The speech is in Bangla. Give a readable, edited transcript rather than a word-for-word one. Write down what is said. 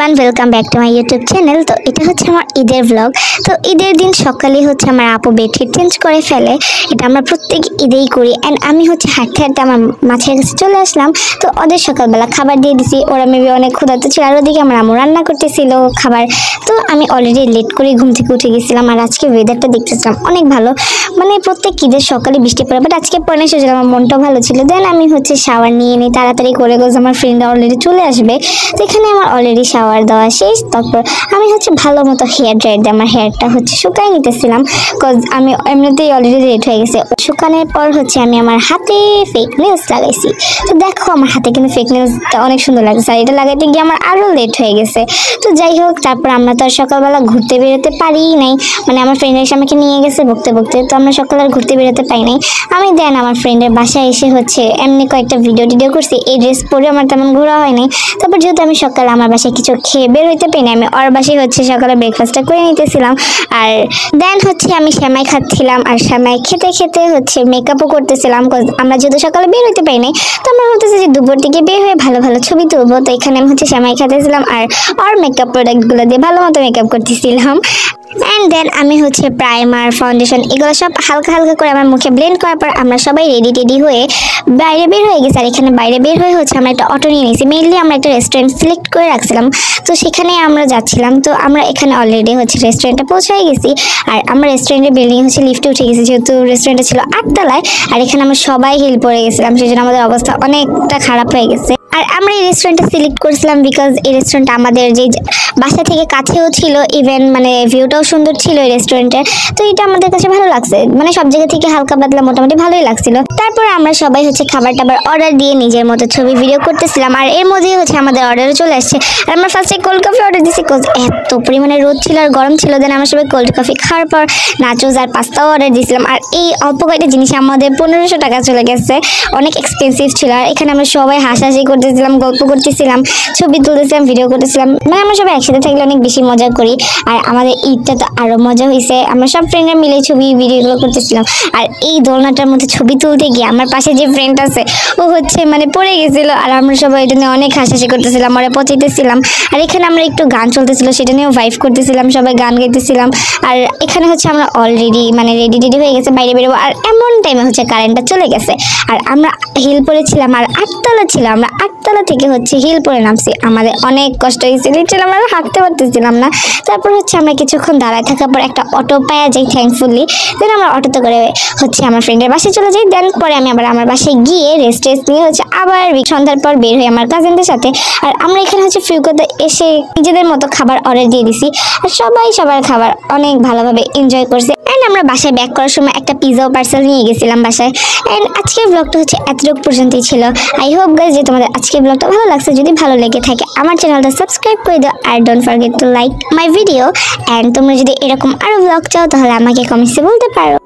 Everyone, welcome back to my YouTube channel. তো এটা হচ্ছে আমার ঈদের ব্লগ। তো ঈদের দিন সকালে হচ্ছে আমার আপু বেডশিট চেঞ্জ করে ফেলে। এটা আমরা প্রত্যেক ঈদেই করি। অ্যান্ড আমি হচ্ছে হাঁটতে হাঁটতে আমার মাছের কাছে চলে আসলাম। তো ওদের সকালবেলা খাবার দিয়ে দিছি। ওরা মেবি অনেক ক্ষুধার্ত ছিল, আর ওদিকে আমার আম্মু রান্না করতেছিল খাবার। তো আমি অলরেডি লেট করে ঘুম থেকে উঠে গেছিলাম। আর আজকে ওয়েদারটা দেখতেছিলাম অনেক ভালো, মানে প্রত্যেক ঈদের সকালে বৃষ্টি পড়ে, বাট আজকে পরে এসেছিল, আমার মনটা ভালো ছিল। দেন আমি হচ্ছে শাওয়ার নিয়ে নিই তাড়াতাড়ি করে, বিকজ আমার ফ্রেন্ডরা অলরেডি চলে আসবে। তো এখানে আমার অলরেডি শাওয়ার দেওয়া শেষ। তারপর আমি হচ্ছে ভালো মতো হেয়ার ড্রায়ার দিয়ে আমার হেয়ারটা হচ্ছে শুকাই নিতেছিলাম, বিকজ আমি এমনিতেই অলরেডি লেট হয়ে গেছে। শুকানোর পর হচ্ছে আমি আমার হাতে ফেক নেলস লাগাইছি। তো দেখো আমার হাতে কিন্তু ফেক নেলসটা অনেক সুন্দর লাগছে, আর এটা লাগাইতে গিয়ে আমার আরও লেট হয়ে গেছে। তো যাই হোক, তারপর আমরা তো আর সকালবেলা ঘুরতে বেরোতে পারি নাই, মানে আমার ফ্রেন্ডের এসে আমাকে নিয়ে গেছে বকতে বকতে। তো আমরা সকালে আর ঘুরতে বেরোতে পাই নাই। আমি দেন আমার ফ্রেন্ডের বাসায় এসে হচ্ছে এমনি কয়েকটা ভিডিও করছি। এই ড্রেস পরে আমার তেমন ঘোরা হয় নাই। তারপর যেহেতু আমি সকালে আমার বাসায় কিছু খেয়ে বের হইতে পারি না, আমি ওর বাসায় হচ্ছে সকালে ব্রেকফাস্টটা করে নিতেছিলাম। আর দেন হচ্ছে আমি সেমাই খাচ্ছিলাম, আর সেমাই খেতে খেতে হচ্ছে মেকআপও করতেছিলাম, আমরা যেহেতু সকালে বের হইতে পারি নাই। তো আমরা হচ্ছে যে দুপুর দিকে বের হয়ে ভালো ভালো ছবি তুলবো। তো এখানে আমি হচ্ছে সেমাই খাতেছিলাম আর ওর মেকআপ প্রোডাক্টগুলো দিয়ে ভালো মতো মেকআপ করতেছিলাম। অ্যান্ড দেন আমি হচ্ছে প্রাইমার, ফাউন্ডেশন এগুলো সব হালকা হালকা করে আমার মুখে ব্লেন্ড করার পর আমরা সবাই রেডি হয়ে বাইরে বের হয়ে গেছি। আর এখানে বাইরে বের হয়ে হচ্ছে আমরা একটা অটো নিয়ে নিয়েছি। মেইনলি আমরা একটা রেস্টুরেন্ট সিলেক্ট করে রাখছিলাম, তো সেখানে আমরা যাচ্ছিলাম। তো আমরা এখানে অলরেডি হচ্ছে রেস্টুরেন্টে পৌঁছাই গেছি। আর আমরা রেস্টুরেন্টের বিল্ডিং হচ্ছে লিফটে উঠে গেছি, যেহেতু রেস্টুরেন্টটা ছিল 8 তলায়। আর এখানে আমরা সবাই হিল পড়ে গেছিলাম, সেই জন্য আমাদের অবস্থা অনেকটা খারাপ হয়ে গেছে। আর আমরা এই রেস্টুরেন্টটা সিলেক্ট করেছিলাম বিকজ এই রেস্টুরেন্টটা আমাদের যে বাসা থেকে কাছেও ছিল, ইভেন মানে ভিউটাও সুন্দর ছিল এই রেস্টুরেন্টের। তো এটা আমাদের কাছে ভালো লাগছে, মানে সব জায়গা থেকে হালকা পাতলা মোটামুটি ভালোই লাগছিল। তারপর আমরা সবাই হচ্ছে খাবার টাবার অর্ডার দিয়ে নিজের মতো ছবি ভিডিও করতেছিলাম। আর এর মধ্যেই হচ্ছে আমাদের অর্ডারও চলে আসছে। আর আমরা ফার্স্টে কোল্ড কফি অর্ডার দিয়েছি, এত পরিমাণে রোদ ছিল আর গরম ছিল। দেন আমরা সবাই কোল্ড কফি খাওয়ার পর নাচোস আর পাস্তাও অর্ডার দিয়েছিলাম। আর এই অল্প কয়েকটা জিনিস আমাদের 1500 টাকা চলে গেছে, অনেক এক্সপেন্সিভ ছিল। আর এখানে আমরা সবাই হাসাহাসি করতেছিলাম, গল্প করতেছিলাম, ছবি তুলতেছিলাম, ভিডিও করতেছিলাম, মানে আমরা সবাই একসাথে থাকলে অনেক বেশি মজা করি। আর আমাদের ঈদটা তো আরও মজা হয়েছে, আমরা সব ফ্রেন্ডরা মিলে ছবি ভিডিওগুলো করতেছিলাম। আর এই দোলনাটার মধ্যে ছবি তুলতে গিয়ে আমার পাশে যে ফ্রেন্ড আছে ও হচ্ছে মানে পড়ে গেছিলো, আর আমরা সবাই এটা নিয়ে অনেক হাসাহাসি করতেছিলাম, ওরা পচাইতেছিলাম। আর এখানে আমরা একটু গান চলতেছিল, সেটা নিয়েও ভাইব করতেছিলাম, সবাই গান গাইতেছিলাম। আর এখানে হচ্ছে আমরা অলরেডি মানে রেডি হয়ে গেছে বাইরে বেরোবো। আর এমন টাইমে হচ্ছে কারেন্টটা চলে গেছে, আর আমরা হিল পরেছিলাম আর 8 তলা ছিল। আমরা 8 তলা থেকে হচ্ছে হিল পরে নামছি, আমাদের অনেক কষ্ট হয়েছে, লিটারালি আমরা হাঁটতে পারতেছিলাম না। তারপর হচ্ছে আমরা কিছুক্ষণ দাঁড়ায় থাকার পর একটা অটো পাওয়া যাই থ্যাঙ্কফুলি। দেন আমরা অটোতে করে হচ্ছে আমার ফ্রেন্ডের বাসায় চলে যাই। দেন পরে আমি আবার আমার বাসায় গিয়ে রেস্ট নিয়ে হচ্ছে আবার সন্ধ্যার পর বের হই আমার কাজিনদের সাথে। আর আমরা এখানে হচ্ছে ফ্রিউকোতে এসে নিজেদের মতো খাবার অর্ডার দিয়ে দিছি, আর সবাই সবার খাবার অনেক ভালোভাবে এনজয় করছে। অ্যান্ড আমরা বাসায় ব্যাক করার সময় একটা পিজাও পার্সেল নিয়ে গেছিলাম বাসায়। অ্যান্ড আজকের ব্লগটা হচ্ছে এতটুকু পর্যন্তই ছিল। আই হোপ গাইজ যে তোমাদের আজকের ব্লগটা ভালো লাগছে। যদি ভালো লেগে থাকে আমার চ্যানেলটা সাবস্ক্রাইব করে দাও, আর don't forget to like my video. And তোমরা যদি এরকম আরও ব্লগ চাও তাহলে আমাকে কমেন্টসে বলতে পারো।